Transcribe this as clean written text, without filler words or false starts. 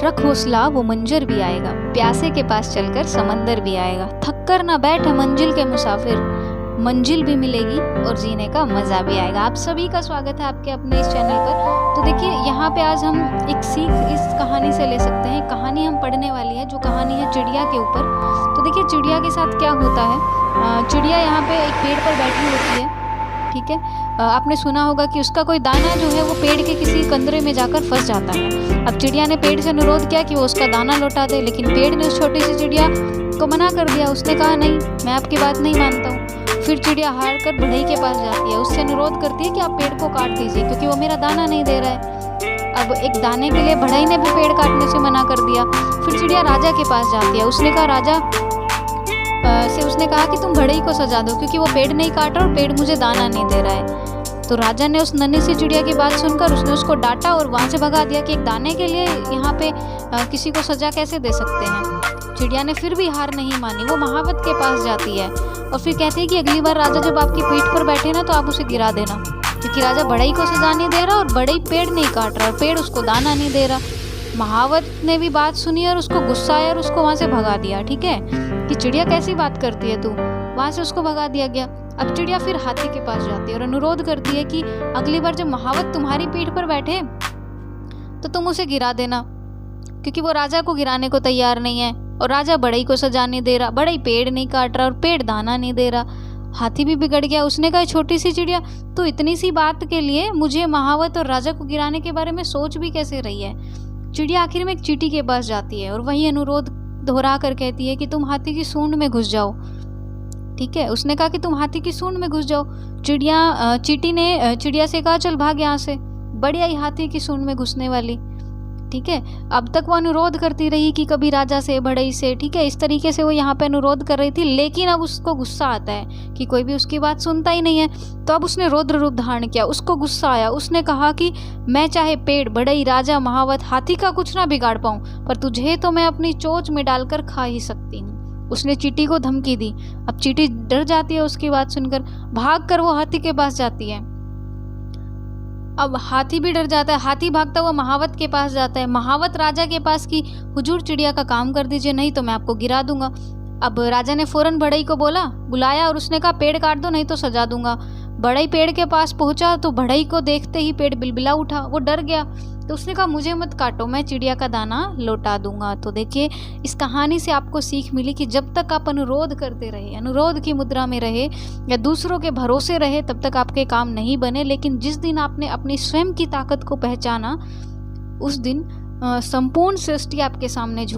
रख हौसला वो मंजर भी आएगा, प्यासे के पास चलकर समंदर भी आएगा। थक कर ना बैठ मंजिल के मुसाफिर, मंजिल भी मिलेगी और जीने का मज़ा भी आएगा। आप सभी का स्वागत है आपके अपने इस चैनल पर। तो देखिए यहाँ पे आज हम एक सीख इस कहानी से ले सकते हैं। कहानी हम पढ़ने वाली है जो कहानी है चिड़िया के ऊपर। तो देखिए चिड़िया के साथ क्या होता है। चिड़िया यहाँ पे एक पेड़ पर बैठी होती है, ठीक है। आपने सुना होगा कि उसका कोई दाना जो है वो पेड़ के किसी कंदरे में जाकर फंस जाता है। अब चिड़िया ने पेड़ से अनुरोध किया कि वो उसका दाना लौटा दे, लेकिन पेड़ ने उस छोटी सी चिड़िया को मना कर दिया। उसने कहा नहीं, मैं आपकी बात नहीं मानता हूँ। फिर चिड़िया हार कर बढ़ई के पास जाती है, उससे अनुरोध करती है कि आप पेड़ को काट दीजिए क्योंकि वो मेरा दाना नहीं दे रहा है। अब एक दाने के लिए बढ़ई ने भी पेड़ काटने से मना कर दिया। फिर चिड़िया राजा के पास जाती है, उसने कहा राजा से उसने कहा कि तुम बढ़ई को सजा दो क्योंकि वो पेड़ नहीं काट रहा और पेड़ मुझे दाना नहीं दे रहा है। तो राजा ने उस नन्ही सी चिड़िया की बात सुनकर उसने उसको डांटा और वहाँ से भगा दिया कि एक दाने के लिए यहाँ पे किसी को सजा कैसे दे सकते हैं। चिड़िया ने फिर भी हार नहीं मानी, वो महावत के पास जाती है और फिर कहती है कि अगली बार राजा जब आपकी पीठ पर बैठे ना तो आप उसे गिरा देना, क्योंकि राजा बढ़ई को सजा नहीं दे रहा और बढ़ई पेड़ नहीं काट रहा और पेड़ उसको दाना नहीं दे रहा। महावत ने भी बात सुनी और उसको गुस्सा आया और उसको वहाँ से भगा दिया, ठीक है, कि चिड़िया कैसी बात करती है तू। वहाँ से उसको भगा दिया गया। अब चिड़िया फिर हाथी के पास जाती है और अनुरोध करती है कि अगली बार जब महावत तुम्हारी पीठ पर बैठे तो तुम उसे गिरा देना, क्योंकि वो राजा को गिराने को तैयार नहीं है और राजा बढ़ई को सजा नहीं दे रहा, बढ़ई पेड़ नहीं काट रहा और पेड़ दाना नहीं दे रहा। हाथी भी बिगड़ गया। उसने कहा छोटी सी चिड़िया, तो इतनी सी बात के लिए मुझे महावत और राजा को गिराने के बारे में सोच भी कैसे रही है। चिड़िया आखिर में एक चींटी के पास जाती है और वही अनुरोध दोहरा कर कहती है कि तुम हाथी की सूंड में घुस जाओ, ठीक है। उसने कहा कि तुम हाथी की सूंड में घुस जाओ। चींटी ने चिड़िया से कहा चल भाग यहाँ से, बढ़िया ही हाथी की सूंड में घुसने वाली, ठीक है। अब तक वो अनुरोध करती रही कि कभी राजा से, बढ़ई से, ठीक है, इस तरीके से वो यहाँ पे अनुरोध कर रही थी। लेकिन अब उसको गुस्सा आता है कि कोई भी उसकी बात सुनता ही नहीं है। तो अब उसने रौद्र रूप धारण किया, उसको गुस्सा आया। उसने कहा कि मैं चाहे पेड़, बढ़ई, राजा, महावत, हाथी का कुछ ना बिगाड़ पाऊँ, पर तुझे तो मैं अपनी चोंच में डालकर खा ही सकती हूँ। उसने चींटी को धमकी दी। अब चींटी डर जाती है उसकी बात सुनकर, भाग कर वो हाथी के पास जाती है। अब हाथी भी डर जाता है, हाथी भागता हुआ महावत के पास जाता है। महावत राजा के पास की हुजूर चिड़िया का काम कर दीजिए, नहीं तो मैं आपको गिरा दूंगा। अब राजा ने फौरन बढ़ई को बुलाया और उसने कहा पेड़ काट दो नहीं तो सजा दूंगा। बढ़ई पेड़ के पास पहुंचा तो बढ़ई को देखते ही पेड़ बिलबिला उठा, वो डर गया। तो उसने कहा मुझे मत काटो, मैं चिड़िया का दाना लौटा दूंगा। तो देखिए इस कहानी से आपको सीख मिली कि जब तक आप अनुरोध करते रहे, अनुरोध की मुद्रा में रहे या दूसरों के भरोसे रहे, तब तक आपके काम नहीं बने। लेकिन जिस दिन आपने अपनी स्वयं की ताकत को पहचाना, उस दिन संपूर्ण सृष्टि आपके सामने झुक